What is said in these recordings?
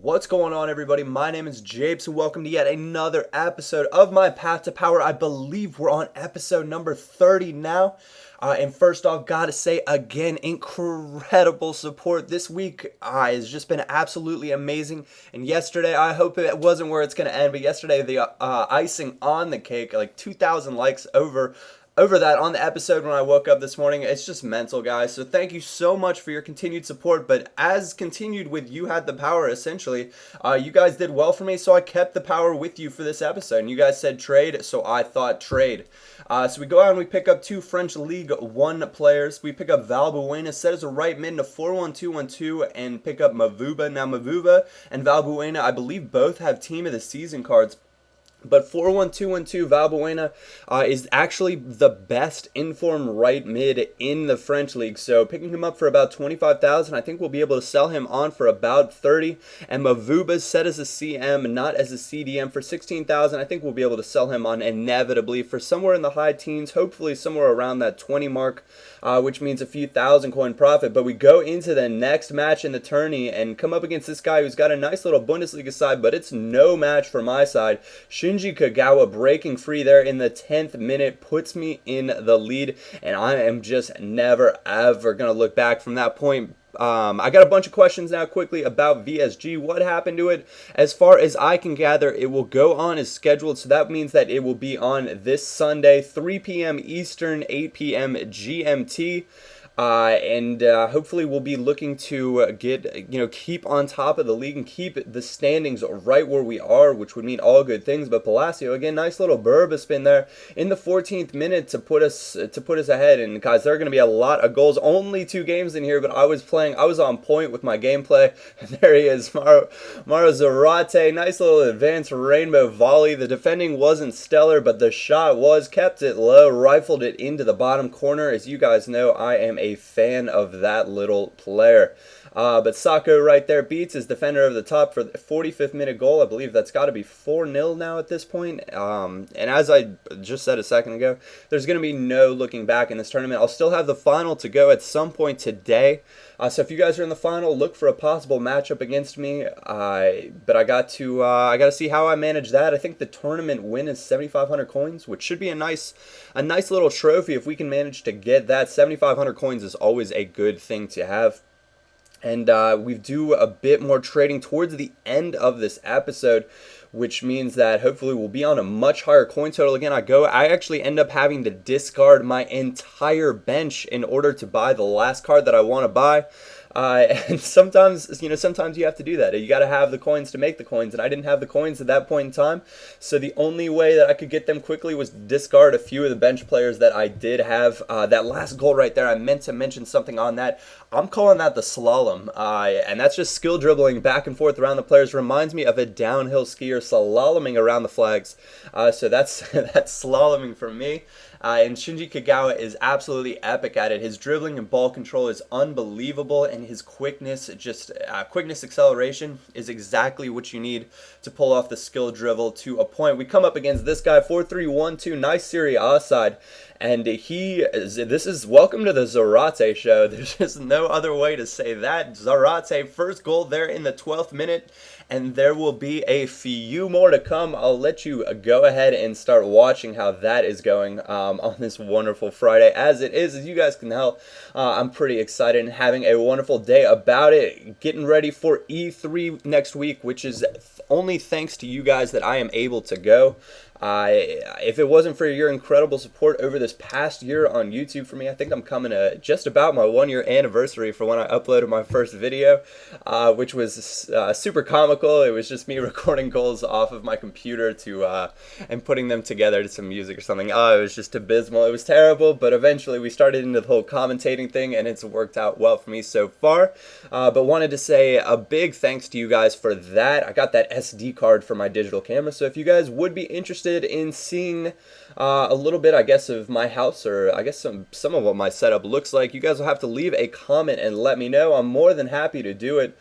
What's going on, everybody? My name is Japes, and welcome to yet another episode of my Path to Power. I believe we're on episode number 30 now. And first off, gotta say again, incredible support this week has just been absolutely amazing. And yesterday, I hope it wasn't where it's gonna end, but yesterday the icing on the cake, like 2,000 likes over that on the episode when I woke up this morning. It's just mental, guys. So thank you so much for your continued support. But as continued with You Had the Power, essentially, you guys did well for me, so I kept the power with you for this episode. And you guys said trade, so I thought trade. So we go out and we pick up two French League One players. We pick up Valbuena, set as a right mid to 4-1-2-1-2, and pick up Mavuba. Now Mavuba and Valbuena, I believe both have Team of the Season cards. But 4-1-2-1-2 Valbuena is actually the best informed right mid in the French league. So picking him up for about 25,000, I think we'll be able to sell him on for about 30. And Mavuba's set as a CM, not as a CDM, for 16,000. I think we'll be able to sell him on inevitably for somewhere in the high teens, hopefully somewhere around that 20 mark, which means a few thousand coin profit. But we go into the next match in the tourney and come up against this guy who's got a nice little Bundesliga side, but it's no match for my side. Shinji Kagawa breaking free there in the 10th minute puts me in the lead, and I am just never ever going to look back from that point. I got a bunch of questions now quickly about VSG. What happened to it? As far as I can gather, it will go on as scheduled, so that means that it will be on this Sunday, 3 p.m. Eastern, 8 p.m. GMT. And hopefully we'll be looking to keep on top of the league and keep the standings right where we are, which would mean all good things. But Palacio, again, nice little Burba spin there in the 14th minute to put us ahead. And guys, there are going to be a lot of goals. Only 2 games in here, but I was on point with my gameplay. And there he is, Maro Zarate. Nice little advanced rainbow volley. The defending wasn't stellar, but the shot was, kept it low, rifled it into the bottom corner. As you guys know, I am a fan of that little player. But Sako right there beats his defender over the top for the 45th minute goal. I believe that's got to be 4-0 now at this point. And as I just said a second ago, there's going to be no looking back in this tournament. I'll still have the final to go at some point today. So if you guys are in the final, look for a possible matchup against me. But I got to see how I manage that. I think the tournament win is 7,500 coins, which should be a nice little trophy if we can manage to get that. 7,500 coins is always a good thing to have. And we do a bit more trading towards the end of this episode, which means that hopefully we'll be on a much higher coin total. Again, I actually end up having to discard my entire bench in order to buy the last card that I want to buy. And sometimes you have to do that. You got to have the coins to make the coins, and I didn't have the coins at that point in time. So the only way that I could get them quickly was discard a few of the bench players that I did have. That last goal right there, I meant to mention something on that. I'm calling that the slalom, and that's just skill dribbling back and forth around the players. Reminds me of a downhill skier slaloming around the flags. So that's slaloming for me. And Shinji Kagawa is absolutely epic at it. His dribbling and ball control is unbelievable, and his quickness, acceleration is exactly what you need to pull off the skill dribble to a point. We come up against this guy, 4-3-1-2, nice Serie A side. And this is welcome to the Zarate show. There's just no other way to say that. Zarate, first goal there in the 12th minute, and there will be a few more to come. I'll let you go ahead and start watching how that is going on this wonderful Friday. As you guys can tell, I'm pretty excited and having a wonderful day about it. Getting ready for E3 next week, which is only thanks to you guys that I am able to go. If it wasn't for your incredible support over this past year on YouTube for me, I think I'm coming to just about my 1-year anniversary for when I uploaded my first video, which was super comical. It was just me recording goals off of my computer and putting them together to some music or something. It was just abysmal. It was terrible, but eventually we started into the whole commentating thing, and it's worked out well for me so far. But wanted to say a big thanks to you guys for that. I got that SD card for my digital camera, so if you guys would be interested in seeing a little bit, I guess, of my house, or I guess some of what my setup looks like, you guys will have to leave a comment and let me know. I'm more than happy to do it.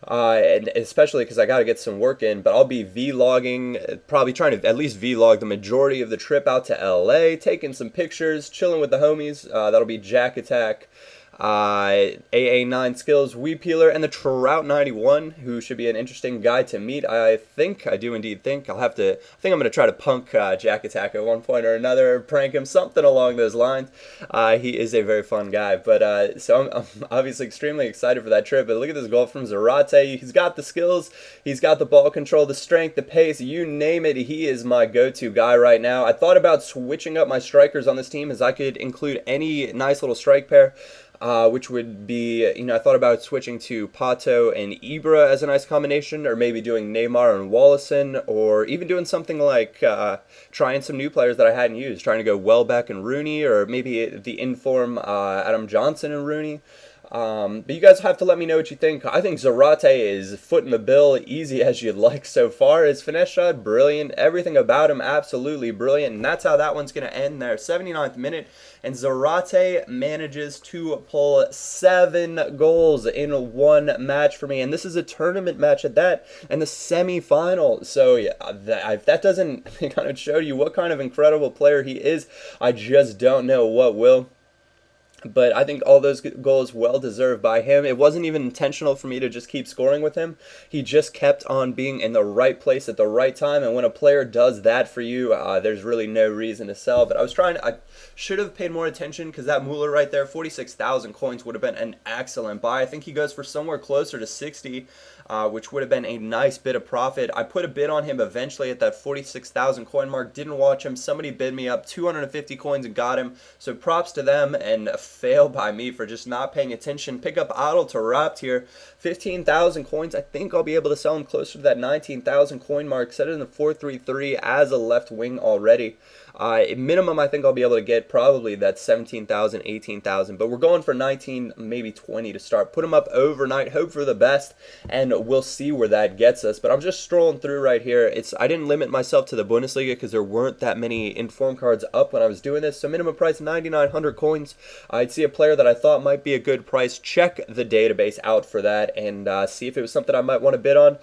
And especially because I got to get some work in, but I'll be vlogging, probably trying to at least vlog the majority of the trip out to LA, taking some pictures, chilling with the homies. That'll be Jack Attack, AA9 skills, Weed Peeler, and the Trout 91, who should be an interesting guy to meet. I do indeed think. I think I'm going to try to punk Jack Attack at one point or another, prank him, something along those lines. He is a very fun guy. But so I'm obviously extremely excited for that trip. But look at this goal from Zarate. He's got the skills, he's got the ball control, the strength, the pace, you name it. He is my go-to guy right now. I thought about switching up my strikers on this team as I could include any nice little strike pair. Which would be, I thought about switching to Pato and Ibra as a nice combination, or maybe doing Neymar and Wallison, or even doing something like trying some new players that I hadn't used, trying to go Welbeck and Rooney, or maybe the inform Adam Johnson and Rooney. But you guys have to let me know what you think. I think Zarate is footing the bill easy as you'd like so far. His finesse shot, brilliant. Everything about him, absolutely brilliant. And that's how that one's going to end there. 79th minute. And Zarate manages to pull 7 goals in one match for me. And this is a tournament match at that, and the semifinal. So yeah, if that doesn't kind of show you what kind of incredible player he is, I just don't know what will. But I think all those goals well deserved by him. It wasn't even intentional for me to just keep scoring with him. He just kept on being in the right place at the right time. And when a player does that for you, there's really no reason to sell. But I should have paid more attention, because that Mueller right there, 46,000 coins would have been an excellent buy. I think he goes for somewhere closer to 60, which would have been a nice bit of profit. I put a bid on him eventually at that 46,000 coin mark. Didn't watch him. Somebody bid me up 250 coins and got him. So props to them, and fail by me for just not paying attention. Pick up Adel Taarabt here, 15,000 coins. I think I'll be able to sell him closer to that 19,000 coin mark. Set it in the 4-3-3 as a left wing already. Minimum, I think I'll be able to get probably that 17,000, 18,000. But we're going for 19, maybe 20 to start. Put them up overnight, hope for the best, and we'll see where that gets us. But I'm just strolling through right here. I didn't limit myself to the Bundesliga because there weren't that many inform cards up when I was doing this. So minimum price 9,900 coins. I'd see a player that I thought might be a good price. Check the database out for that and see if it was something I might want to bid on.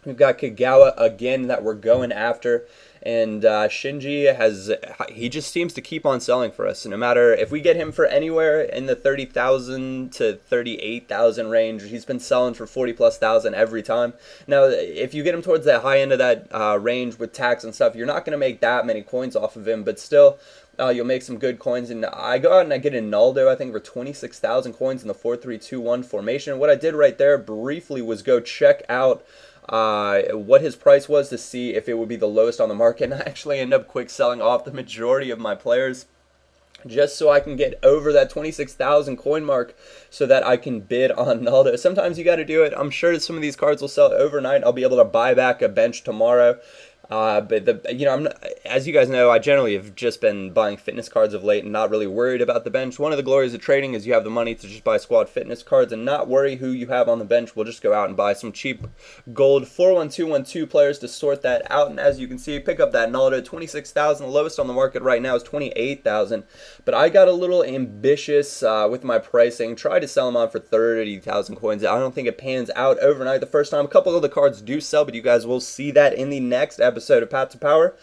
We've got Kagawa again that we're going after. And Shinji he just seems to keep on selling for us. No matter if we get him for anywhere in the 30,000 to 38,000 range, he's been selling for 40+ thousand every time. Now, if you get him towards that high end of that range with tax and stuff, you're not going to make that many coins off of him, but still, you'll make some good coins. And I go out and I get a Naldo, I think, for 26,000 coins in the 4-3-2-1 formation. What I did right there briefly was go check out what his price was to see if it would be the lowest on the market, and I actually end up quick selling off the majority of my players just so I can get over that 26,000 coin mark so that I can bid on Naldo. Sometimes you got to do it. I'm sure some of these cards will sell overnight. I'll be able to buy back a bench tomorrow. But as you guys know, I generally have just been buying fitness cards of late and not really worried about the bench. One of the glories of trading is you have the money to just buy squad fitness cards and not worry who you have on the bench. We'll just go out and buy some cheap gold 4-1-2-1-2 players to sort that out. And as you can see, pick up that Naldo, 26,000. The lowest on the market right now is 28,000. But I got a little ambitious with my pricing. Tried to sell them on for 30,000 coins. I don't think it pans out overnight the first time. A couple of the cards do sell, but you guys will see that in the next episode of Path to Power.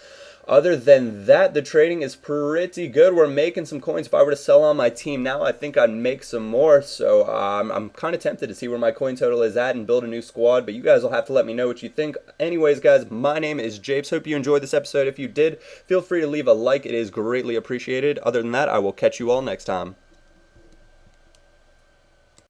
Other than that, the trading is pretty good. We're making some coins. If I were to sell on my team now, I think I'd make some more. So I'm kind of tempted to see where my coin total is at and build a new squad. But you guys will have to let me know what you think. Anyways, guys, my name is Japes. Hope you enjoyed this episode. If you did, feel free to leave a like. It is greatly appreciated. Other than that, I will catch you all next time.